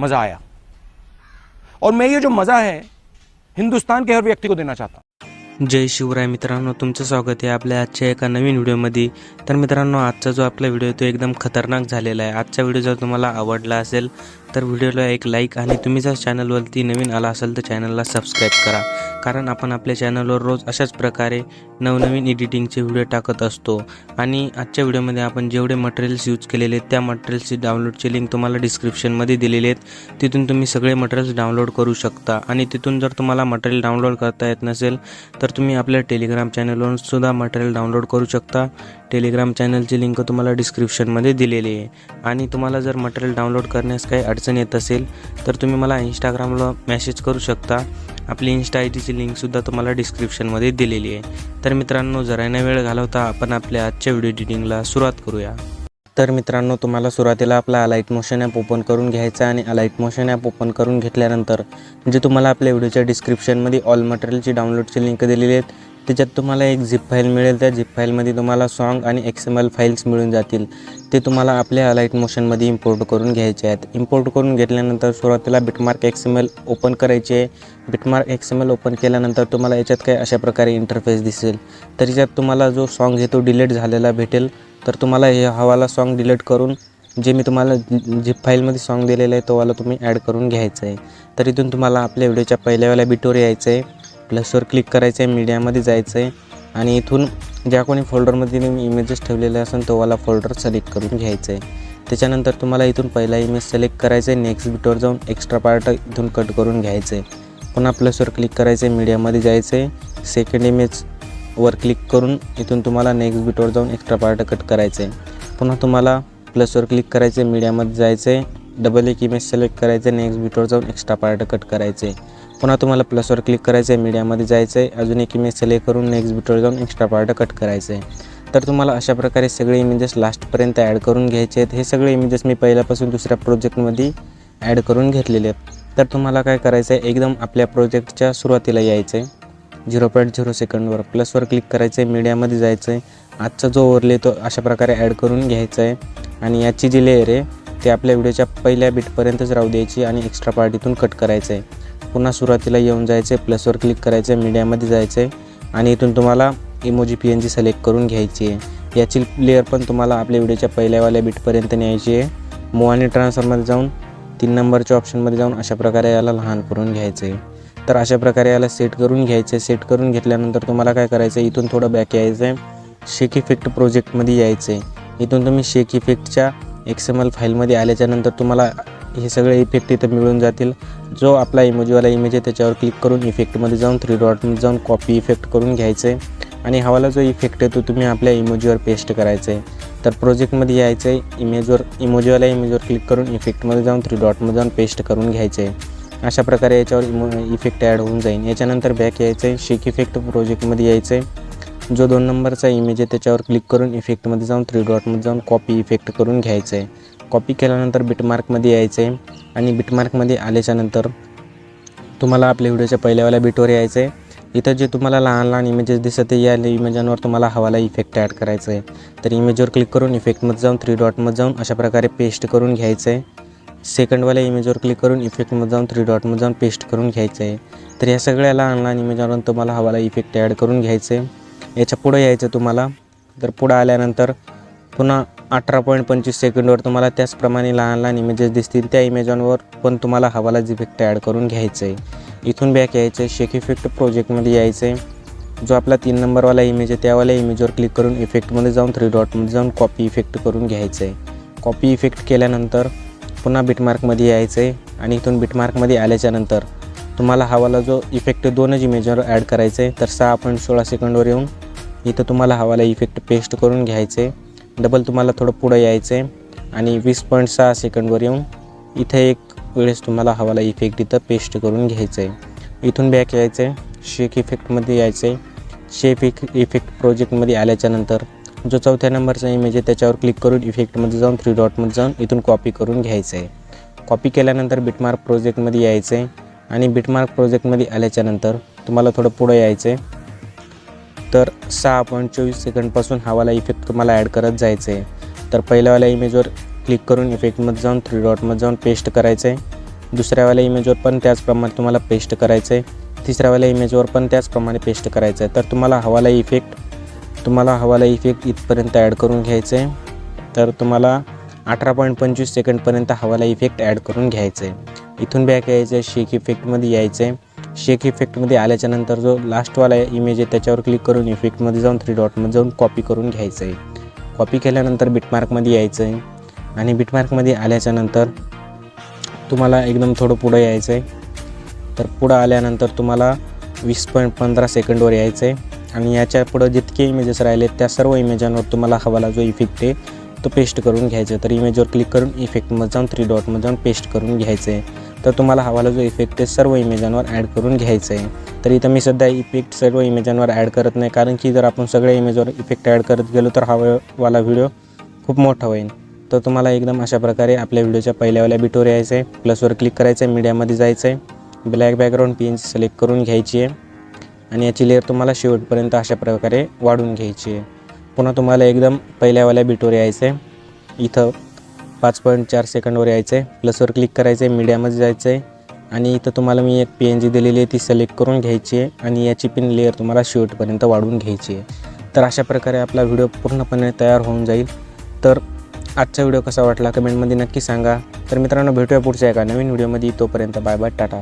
मज़ा आया। और मैं ये जो मज़ा है हिंदुस्तान के हर व्यक्ति को देना चाहता हूँ। जय शिवराय मित्रांनो, तुमचं स्वागत आहे आपल्या आजच्या एका नवीन व्हिडिओमध्ये। तर मित्रांनो, आजचा जो आपला व्हिडिओ आहे तो एकदम खतरनाक झालेला आहे। आजचा व्हिडिओ जर तुम्हाला आवडला असेल तर व्हिडिओला एक लाईक आणि तुम्ही जर चॅनलवरती नवीन आला असाल तर चॅनलला सबस्क्राईब करा, कारण आपण आपल्या चॅनलवर रोज अशाच प्रकारे नवनवीन एडिटिंगचे व्हिडिओ टाकत असतो। आणि आजच्या व्हिडिओमध्ये आपण जेवढे मटेरियल्स यूज केलेले आहेत त्या मटेरियल्सची डाउनलोडची लिंक तुम्हाला डिस्क्रिप्शनमध्ये दिलेली आहे। तिथून तुम्ही सगळे मटेरियल्स डाउनलोड करू शकता। आणि तिथून जर तुम्हाला मटेरियल डाउनलोड करता येत नसेल तर तुम्ही आपल्या टेलिग्राम चॅनलवरून सुद्धा मटेरियल डाउनलोड करू शकता। टेलिग्राम चॅनलची लिंक तुम्हाला डिस्क्रिप्शनमध्ये दिलेली आहे। आणि तुम्हाला जर मटेरियल डाउनलोड करण्यास काही अडचण येत असेल तर तुम्ही मला इंस्टाग्रामला मेसेज करू शकता। आपली इंस्टा आयडीची लिंकसुद्धा तुम्हाला डिस्क्रिप्शनमध्ये दिलेली आहे। तर मित्रांनो, जरा न वेळ घालवता आपण आपल्या आजच्या व्हिडिओ एडिटिंगला सुरुवात करूया। तर मित्रांनो, तुम्हाला सुरुवातीला आपला अलाइट मोशन ॲप ओपन करून घ्यायचा आणि अलाइट मोशन ॲप ओपन करून घेतल्यानंतर जे तुम्हाला आपल्या व्हिडिओच्या डिस्क्रिप्शनमध्ये ऑल मटेरियलची डाउनलोडची लिंक दिलेली आहे त्याच्यात तुम्हाला एक झिप फाईल मिळेल। त्या झिप फाईलमध्ये तुम्हाला सॉन्ग आणि XML फाईल्स मिळून जातील। ते तुम्हाला आपल्या अलाइट मोशनमध्ये इम्पोर्ट करून घ्यायचे आहेत। इम्पोर्ट करून घेतल्यानंतर सुरुवातीला बिटमार्क XML ओपन करायचे आहे। बिटमार्क XML ओपन केल्यानंतर तुम्हाला याच्यात काही अशा प्रकारे इंटरफेस दिसेल। तर याच्यात तुम्हाला जो सॉन्ग आहे तो डिलीट झालेला भेटेल। तर तुम्हाला हे हवाला सॉन्ग डिलीट करून जे मी तुम्हाला झिप फाईलमध्ये सॉन्ग दिलेलं आहे तोवाला तुम्ही ॲड करून घ्यायचं आहे। तर इथून तुम्हाला आपल्या व्हिडिओच्या पहिल्यावाल्या बिटवर यायचं आहे, प्लसवर क्लिक करायचं आहे, मीडियामध्ये जायचं आहे आणि इथून ज्या कोणी फोल्डरमध्ये तुम्ही इमेजेस ठेवलेले असेल तोवाला फोल्डर सिलेक्ट करून घ्यायचं आहे। त्याच्यानंतर तुम्हाला इथून पहिला इमेज सिलेक्ट करायचं आहे, नेक्स्ट बिटवर जाऊन एक्स्ट्रा पार्ट इथून कट करून घ्यायचं आहे। पुन्हा प्लसवर क्लिक करायचं आहे, मीडियामध्ये जायचं आहे, सेकंड इमेजवर क्लिक करून इथून तुम्हाला नेक्स्ट बिटवर जाऊन एक्स्ट्रा पार्ट कट करायचं आहे। पुन्हा तुम्हाला प्लसवर क्लिक करायचं आहे, मीडियामध्ये जायचं आहे, डबल एक इमेज सिलेक्ट करायचं आहे, नेक्स्ट बिटवर जाऊन एक्स्ट्रा पार्ट कट करायचे आहे। पुन्हा तुम्हाला प्लसवर क्लिक करायचं आहे, मीडियामध्ये जायचं आहे, अजून एक इमेज सिलेक्ट करून नेक्स्ट बिटवर जाऊन एक्स्ट्रा पार्ट कट करायचं आहे। तर तुम्हाला अशा प्रकारे सगळे इमेजेस लास्टपर्यंत ॲड करून घ्यायचे आहेत। हे सगळे इमेजेस मी पहिल्यापासून दुसऱ्या प्रोजेक्टमध्ये ॲड करून घेतलेले आहेत। तर तुम्हाला काय करायचं आहे, एकदम आपल्या प्रोजेक्टच्या सुरुवातीला यायचं आहे, 0.0 सेकंडवर प्लसवर क्लिक करायचं आहे, मीडियामध्ये जायचं आहे, आजचा जो ओव्हरले तो अशा प्रकारे ॲड करून घ्यायचा आहे। आणि याची जी लेअर आहे ते आपल्या व्हिडिओच्या पहिल्या बिटपर्यंतच राहू द्यायची आणि एक्स्ट्रा पार्ट इथून कट करायचं आहे। पुन्हा सुरुवातीला येऊन जायचं आहे, प्लसवर क्लिक करायचं आहे, मीडियामध्ये जायचं आहे आणि इथून तुम्हाला इमोजी PNG सिलेक्ट करून घ्यायची आहे। याची लेअर पण तुम्हाला आपल्या व्हिडिओच्या पहिल्यावाल्या बिटपर्यंत न्यायची आहे। मूव आणि ट्रान्सफरमध्ये जाऊन 3 नंबरच्या ऑप्शनमध्ये जाऊन अशा प्रकारे याला लहान करून घ्यायचं आहे। तर अशा प्रकारे याला सेट करून घ्यायचं आहे। सेट करून घेतल्यानंतर तुम्हाला काय करायचं आहे, इथून थोडं बॅक यायचं आहे, शेक इफेक्ट प्रोजेक्टमध्ये यायचं आहे। इथून तुम्ही शेक इफेक्टच्या XML फाईलमध्ये आल्याच्यानंतर तुम्हाला हे सगळे इफेक्ट इथं मिळून जातील। जो आपला इमोजीवाला इमेज आहे त्याच्यावर क्लिक करून इफेक्टमध्ये जाऊन 3 डॉटमध्ये जाऊन कॉपी इफेक्ट करून घ्यायचं आहे आणि हवाला जो इफेक्ट आहे तो तुम्ही आपल्या इमोजीवर पेस्ट करायचं आहे। तर प्रोजेक्टमध्ये यायचं आहे, इमोजीवाला इमेजवर क्लिक करून इफेक्टमध्ये जाऊन 3 डॉटमध्ये जाऊन पेस्ट करून घ्यायचं आहे। अशा प्रकारे याच्यावर इफेक्ट ॲड होऊन जाईल। याच्यानंतर बॅक यायचं आहे, शेक इफेक्ट प्रोजेक्टमध्ये यायचं आहे, जो 2 नंबरचा इमेज आहे त्याच्यावर क्लिक करून इफेक्टमध्ये जाऊन 3 डॉटमध्ये जाऊन कॉपी इफेक्ट करून घ्यायचं आहे। कॉपी केल्यानंतर बिटमार्कमध्ये यायचं आहे आणि बिटमार्कमध्ये आल्याच्यानंतर तुम्हाला आपल्या व्हिडिओच्या पहिल्यावाल्या बिटवर यायचं आहे। इथं जे तुम्हाला लहान लहान इमेजेस दिसत आहे या इमेजांवर तुम्हाला हवाला इफेक्ट ॲड करायचं आहे। तर इमेजवर क्लिक करून इफेक्टमध्ये जाऊन 3 डॉटमध्ये जाऊन अशा प्रकारे पेस्ट करून घ्यायचं आहे। सेकंडवाल्या इमेजवर क्लिक करून इफेक्टमध्ये जाऊन 3 डॉटमध्ये जाऊन पेस्ट करून घ्यायचं आहे। तर या सगळ्या लहान लहान इमेजांवर तुम्हाला हवाला इफेक्ट ॲड करून घ्यायचं आहे। याच्या पुढं यायचं तुम्हाला। तर पुढं आल्यानंतर पुन्हा 18.25 सेकंडवर तुम्हाला त्याचप्रमाणे लहान लहान इमेजेस दिसतील, त्या इमेजांवर पण तुम्हाला हवाला इफेक्ट ॲड करून घ्यायचं आहे। इथून बॅक यायचं आहे, शेक इफेक्ट प्रोजेक्टमध्ये यायचं आहे, जो आपला 3 नंबरवाला इमेज आहे त्यावाल्या इमेजवर क्लिक करून इफेक्टमध्ये जाऊन 3 डॉटमध्ये जाऊन कॉपी इफेक्ट करून घ्यायचं आहे। कॉपी इफेक्ट केल्यानंतर पुन्हा बिटमार्कमध्ये यायचं आहे आणि इथून बिटमार्कमध्ये आल्याच्यानंतर तुम्हाला हवाला जो इफेक्ट 2च इमेजवर ॲड करायचं आहे। तर 6.16 सेकंडवर येऊन इथं तुम्हाला हवाला इफेक्ट पेस्ट करून घ्यायचं आहे। डबल तुम्हाला थोडं पुढं यायचं आहे आणि 20.6 सेकंडवर येऊन इथं एक वेळेस तुम्हाला हवाला इफेक्ट इथं पेस्ट करून घ्यायचं आहे। इथून बॅक यायचं आहे, शेक इफेक्टमध्ये यायचं आहे, शेक इफेक्ट प्रोजेक्टमध्ये आल्याच्यानंतर जो 4थ्या नंबरचा इमेज आहे त्याच्यावर क्लिक करून इफेक्टमध्ये जाऊन 3 डॉटमध्ये जाऊन इथून कॉपी करून घ्यायचं आहे। कॉपी केल्यानंतर बिटमार्क प्रोजेक्टमध्ये यायचं आहे आणि बिटमार्क प्रोजेक्टमध्ये आल्याच्यानंतर तुम्हाला थोडं पुढं यायचं आहे। तर 6.24 सेकंडपासून हवाला इफेक्ट तुम्हाला ॲड करत जायचं आहे। तर पहिल्यावाल्या इमेजवर क्लिक करून इफेक्टमध्ये जाऊन 3 डॉटमध्ये जाऊन पेस्ट करायचं आहे दुसऱ्यावाल्या इमेजवर पण त्याचप्रमाणे तुम्हाला पेस्ट करायचं आहे, तिसऱ्यावाल्या इमेजवर पण त्याचप्रमाणे पेस्ट करायचं आहे. तर तुम्हाला हवाला इफेक्ट इथपर्यंत ॲड करून घ्यायचं आहे. तर तुम्हाला 18.25 सेकंडपर्यंत हवाला इफेक्ट ॲड करून घ्यायचं आहे. इथून बॅक यायचं आहे, शेक इफेक्टमध्ये यायचं आहे. शेक इफेक्टमध्ये आल्याच्यानंतर जो लास्टवाला इमेज आहे त्याच्यावर क्लिक करून इफेक्टमध्ये जाऊन 3 डॉटमध्ये जाऊन कॉपी करून घ्यायचं आहे. कॉपी केल्यानंतर बिटमार्कमध्ये यायचं आहे आणि बिटमार्कमध्ये आल्याच्यानंतर तुम्हाला एकदम थोडं पुढं यायचं आहे. तर पुढं आल्यानंतर तुम्हाला 20.15 सेकंडवर यायचं आहे आणि याच्या पुढं जितके इमेजेस राहिले त्या सर्व इमेजांवर तुम्हाला हवाला जो इफेक्ट आहे तो पेस्ट करून घ्यायचा आहे. तर इमेजवर क्लिक करून इफेक्टमध्ये जाऊन 3 डॉटमध्ये जाऊन पेस्ट करून घ्यायचं आहे. तर तुम्हाला हवाला जो इफेक्ट आहे सर्व इमेजांवर ॲड करून घ्यायचं आहे. तर इथं मी सध्या इफेक्ट सर्व इमेजांवर ॲड करत नाही, कारण की जर आपण सगळ्या इमेजवर इफेक्ट ॲड करत गेलो तर वाला व्हिडिओ खूप मोठा होईल. तर तुम्हाला एकदम अशा प्रकारे आपल्या व्हिडिओच्या पहिल्यावाल्या बिटवर यायचं आहे, प्लसवर क्लिक करायचं आहे, मीडियामध्ये जायचं आहे, ब्लॅक बॅकग्राऊंड PNG सिलेक्ट करून घ्यायची आहे आणि याची लेअर तुम्हाला शेवटपर्यंत अशा प्रकारे वाढवून घ्यायची आहे. पुन्हा तुम्हाला एकदम पहिल्यावाल्या बिटवर यायचं आहे, इथं 5.4 सेकंडवर यायचं आहे, प्लसवर क्लिक करायचं आहे, मीडियामध्ये जायचं आहे आणि इथं तुम्हाला मी एक PNG दिलेली आहे ती सिलेक्ट करून घ्यायची आहे आणि याची पिन लेअर तुम्हाला शेवटपर्यंत वाढवून घ्यायची आहे. तर अशा प्रकारे आपला व्हिडिओ पूर्णपणे तयार होऊन जाईल. तर आजचा व्हिडिओ कसा वाटला कमेंटमध्ये नक्की सांगा. तर मित्रांनो, भेटूया पुढच्या एका नवीन व्हिडिओमध्ये. तोपर्यंत बाय बाय, टाटा.